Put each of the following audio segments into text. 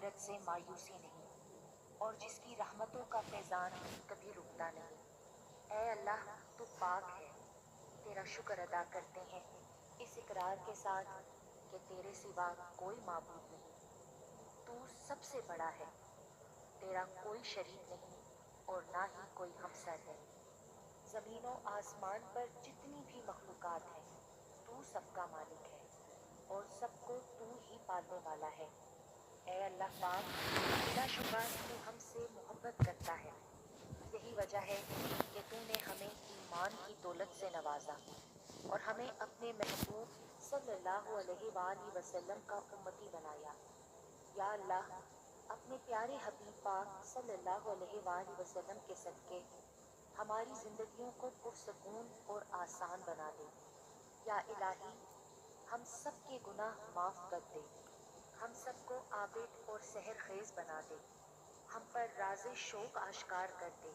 مغفرت سے مایوسی نہیں، اور جس کی رحمتوں کا فیضان کبھی رکتا نہیں۔ اے اللہ، تو پاک ہے، تیرا شکر ادا کرتے ہیں اس اقرار کے ساتھ کہ تیرے سوا کوئی معبود نہیں، تو سب سے بڑا ہے، تیرا کوئی شریک نہیں اور نہ ہی کوئی ہمسر ہے۔ زمین و آسمان پر جتنی بھی مخلوقات ہیں تو سب کا مالک ہے اور سب کو تو ہی پالنے والا ہے۔ اے اللہ پاک، بلا شبہ تو ہم سے محبت کرتا ہے، یہی وجہ ہے کہ تو نے ہمیں ایمان کی دولت سے نوازا اور ہمیں اپنے محبوب صلی اللہ علیہ وآلہ وسلم کا امتی بنایا۔ یا اللہ، اپنے پیارے حبیب پاک صلی اللہ علیہ وآلہ وسلم کے صدقے ہماری زندگیوں کو پرسکون اور آسان بنا دے۔ یا الہی، ہم سب کے گناہ معاف کر دے، ہم سب کو عابد اور سحر خیز بنا دے، ہم پر راز شوق آشکار کر دے،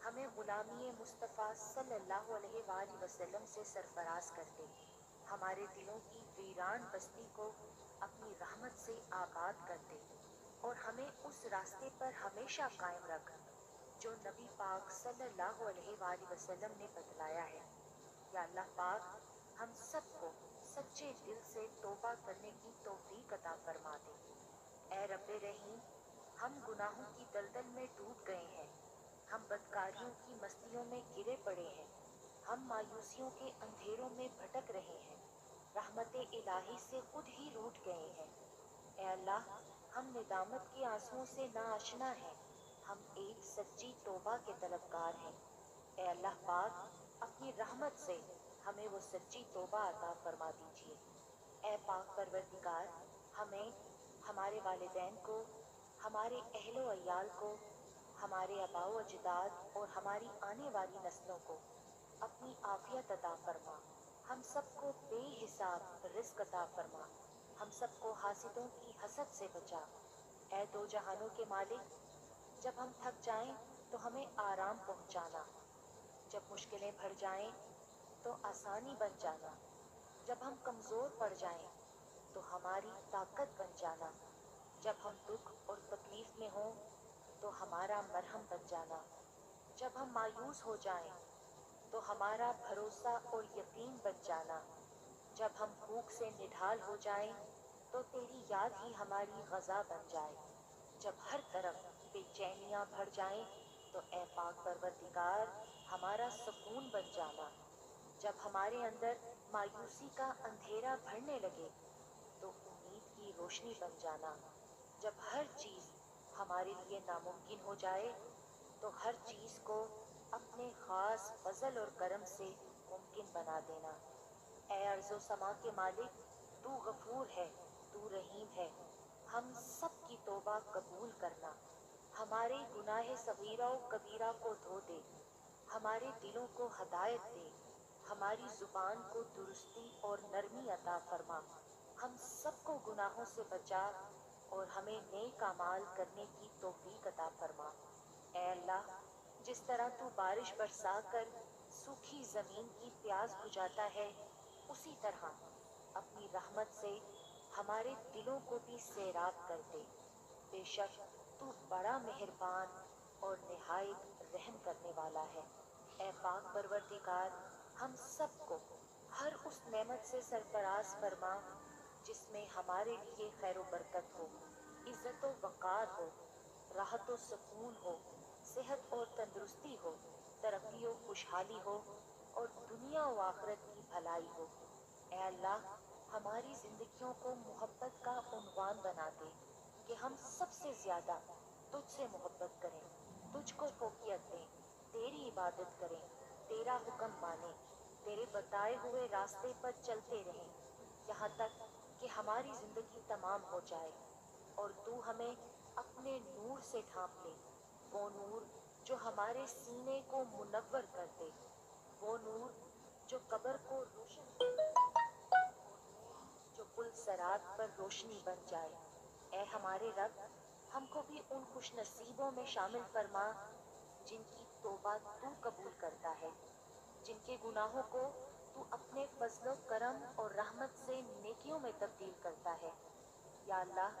ہمیں غلامی مصطفیٰ صلی اللہ علیہ وآلہ وسلم سے سرفراز کر دے، ہمارے دلوں کی ویران بستی کو اپنی رحمت سے آباد کر دے اور ہمیں اس راستے پر ہمیشہ قائم رکھ جو نبی پاک صلی اللہ علیہ وآلہ وسلم نے بتلایا ہے۔ یا اللہ پاک، ہم سب کو سچے دل سے توبہ کرنے کی توفیق عطا فرما دے۔ اے رب رحیم، ہم گناہوں کی دلدل میں ڈوب گئے ہیں، ہم بدکاریوں کی مستیوں میں گرے پڑے ہیں، ہم مایوسیوں کے اندھیروں میں بھٹک رہے ہیں، رحمت الہی سے خود ہی روٹھ گئے ہیں۔ اے اللہ، ہم ندامت کے آنسوؤں سے ناآشنا ہیں، ہم ایک سچی توبہ کے طلبگار ہیں۔ اے اللہ پاک، اپنی رحمت سے ہمیں وہ سچی توبہ عطا فرما دیجیے۔ اے پاک پروردگار، ہمیں، ہمارے والدین کو، ہمارے اہل و عیال کو، ہمارے آباء و اجداد اور ہماری آنے والی نسلوں کو اپنی عافیت عطا فرما، ہم سب کو بے حساب رزق عطا فرما، ہم سب کو حاسدوں کی حسد سے بچا۔ اے دو جہانوں کے مالک، جب ہم تھک جائیں تو ہمیں آرام پہنچانا، جب مشکلیں بڑھ جائیں تو آسانی بن جانا، جب ہم کمزور پڑ جائیں تو ہماری طاقت بن جانا، جب ہم دکھ اور تکلیف میں ہوں تو ہمارا مرہم بن جانا، جب ہم مایوس ہو جائیں تو ہمارا بھروسہ اور یقین بن جانا، جب ہم بھوک سے نڈھال ہو جائیں تو تیری یاد ہی ہماری غذا بن جائے، جب ہر طرف بے چینیاں بڑھ جائیں تو اے پاک پروردگار ہمارا سکون بن جانا، جب ہمارے اندر مایوسی کا اندھیرا بڑھنے لگے تو امید کی روشنی بن جانا، جب ہر چیز ہمارے لیے ناممکن ہو جائے تو ہر چیز کو اپنے خاص فضل اور کرم سے ممکن بنا دینا۔ اے ارض و سما کے مالک، تو غفور ہے، تو رحیم ہے، ہم سب کی توبہ قبول کرنا، ہمارے گناہ صغیرہ و کبیرہ کو دھو دے، ہمارے دلوں کو ہدایت دے، ہماری زبان کو درستی اور نرمی عطا فرما، ہم سب کو گناہوں سے بچا اور ہمیں نیک اعمال کرنے کی توفیق عطا فرما۔ اے اللہ، جس طرح تو بارش برسا کر سوکھی زمین کی پیاس بجھاتا ہے، اسی طرح اپنی رحمت سے ہمارے دلوں کو بھی سیراب کر دے۔ بے شک تو بڑا مہربان اور نہایت رحم کرنے والا ہے۔ اے پاک پروردگار، ہم سب کو ہر اس نعمت سے سرفراز فرما جس میں ہمارے لیے خیر و برکت ہو، عزت و وقار ہو، راحت و سکون ہو، صحت اور تندرستی ہو، ترقی و خوشحالی ہو اور دنیا و آخرت کی بھلائی ہو۔ اے اللہ، ہماری زندگیوں کو محبت کا عنوان بنا دے کہ ہم سب سے زیادہ تجھ سے محبت کریں، تجھ کو فوقیت دیں، تیری عبادت کریں، تیرا حکم مانیں، تیرے بتائے ہوئے راستے پر چلتے رہیں یہاں تک کہ ہماری زندگی تمام ہو جائے اور تو ہمیں اپنے نور سے ڈھانپ لے، وہ نور جو ہمارے سینے کو منور کر دے، وہ نور جو قبر کو روشن کر دے، وہ نور جو پل صراط پر روشنی بن جائے۔ اے ہمارے رب، ہم کو بھی ان خوش نصیبوں میں شامل فرما جن کی توبہ تو قبول کرتا ہے، جن کے گناہوں کو تو اپنے فضل و کرم اور رحمت سے نیکیوں میں تبدیل کرتا ہے۔ یا اللہ،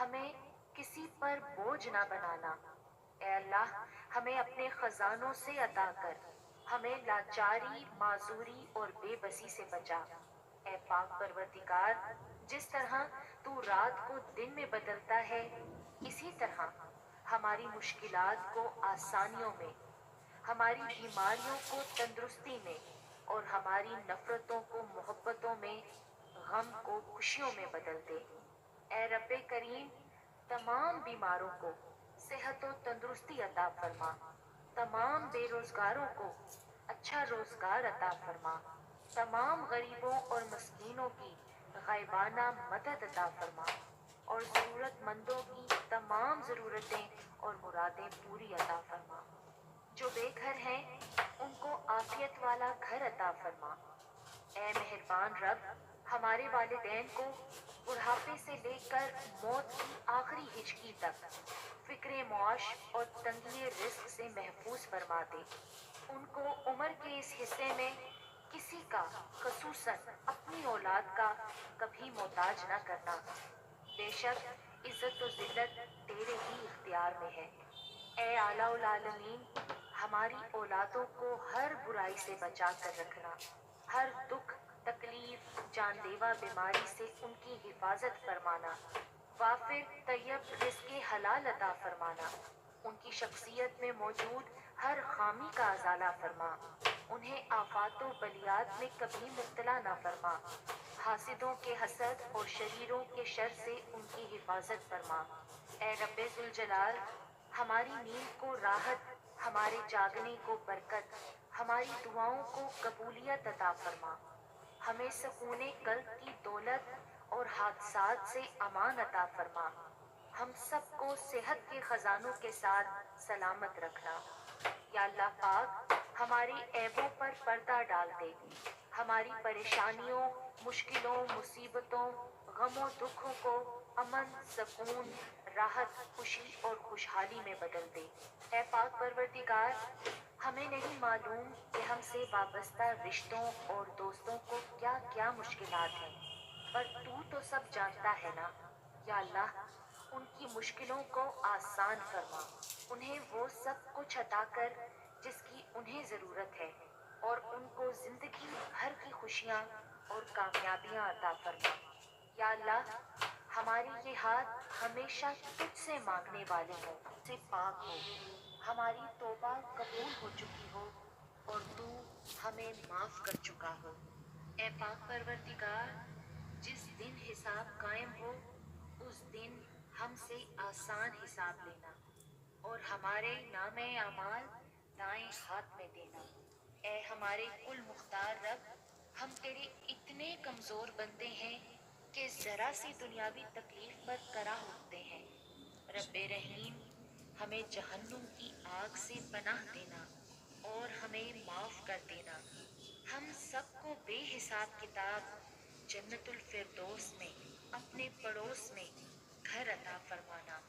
ہمیں کسی پر بوجھ نہ بنانا۔ اے اللہ ہمیں اپنے خزانوں سے عطا کر، ہمیں لاچاری، معذوری اور بے بسی سے بچا۔ اے پاک پروردگار، جس طرح تو رات کو دن میں بدلتا ہے، اسی طرح ہماری مشکلات کو آسانیوں میں، ہماری بیماریوں کو تندرستی میں اور ہماری نفرتوں کو محبتوں میں، غم کو خوشیوں میں بدل دے۔ اے رب کریم، تمام بیماروں کو صحت و تندرستی عطا فرما، تمام بے روزگاروں کو اچھا روزگار عطا فرما، تمام غریبوں اور مسکینوں کی غائبانہ مدد عطا فرما اور ضرورت مندوں کی تمام ضرورتیں اور مرادیں پوری عطا فرما۔ جو بے گھر ہیں ان کو عافیت والا گھر عطا فرما۔ اے مہربان رب، ہمارے والدین کو بڑھاپے سے لے کر موت کی آخری ہچکی تک فکر معاش اور تنگی رزق سے محفوظ فرما دے۔ ان کو عمر کے اس حصے میں کسی کا، خصوصاً اپنی اولاد کا، کبھی محتاج نہ کرنا۔ بے شک عزت و ذلت تیرے ہی اختیار میں ہے۔ اے اعلیٰ العالمین، ہماری اولادوں کو ہر برائی سے بچا کر رکھنا، ہر دکھ، تکلیف، جان لیوا بیماری سے ان کی حفاظت فرمانا، وافر طیب رزق حلال عطا فرمانا، ان کی شخصیت میں موجود ہر خامی کا ازالہ فرما، انہیں آفات و بلیات میں کبھی مبتلا نہ فرما، حاسدوں کے حسد اور شریروں کے شر سے ان کی حفاظت فرما۔ اے رب ذوالجلال، ہماری نیند کو راحت، ہمارے جاگنے کو برکت، ہماری دعاؤں کو قبولیت عطا فرما، ہمیں سکون قلب کی دولت اور حادثات سے امان عطا فرما، ہم سب کو صحت کے خزانوں کے ساتھ سلامت رکھنا۔ یا اللہ پاک، ہماری عیبوں پر پردہ ڈال دے، ہماری پریشانیوں، مشکلوں، مصیبتوں، غم و دکھوں کو امن، سکون، راحت، خوشی اور خوشحالی میں بدل دے۔ اے پاک پروردگار، ہمیں نہیں معلوم کہ ہم سے وابستہ رشتوں اور دوستوں کو کیا کیا مشکلات ہیں، پر تو سب جانتا ہے نا۔ یا اللہ، ان کی مشکلوں کو آسان فرما، انہیں وہ سب کچھ عطا کر جس کی انہیں ضرورت ہے، اور ان کو زندگی بھر کی خوشیاں اور کامیابیاں عطا فرما۔ یا اللہ، ہماری یہ ہاتھ ہمیشہ تجھ سے مانگنے والے ہوں، سے پاک ہو، ہماری توبہ قبول ہو چکی ہو اور تو ہمیں معاف کر چکا ہو۔ اے پاک پروردگار، جس دن حساب قائم ہو اس دن ہم سے آسان حساب لینا اور ہمارے نام اعمال دائیں ہاتھ میں دینا۔ اے ہمارے کل مختار رب، ہم تیرے اتنے کمزور بندے ہیں کہ ذرا سی دنیاوی تکلیف پر کرا اٹھتے ہیں۔ رب رحیم، ہمیں جہنم کی آگ سے پناہ دینا اور ہمیں معاف کر دینا۔ ہم سب کو بے حساب کتاب جنت الفردوس میں اپنے پڑوس میں گھر عطا فرمانا۔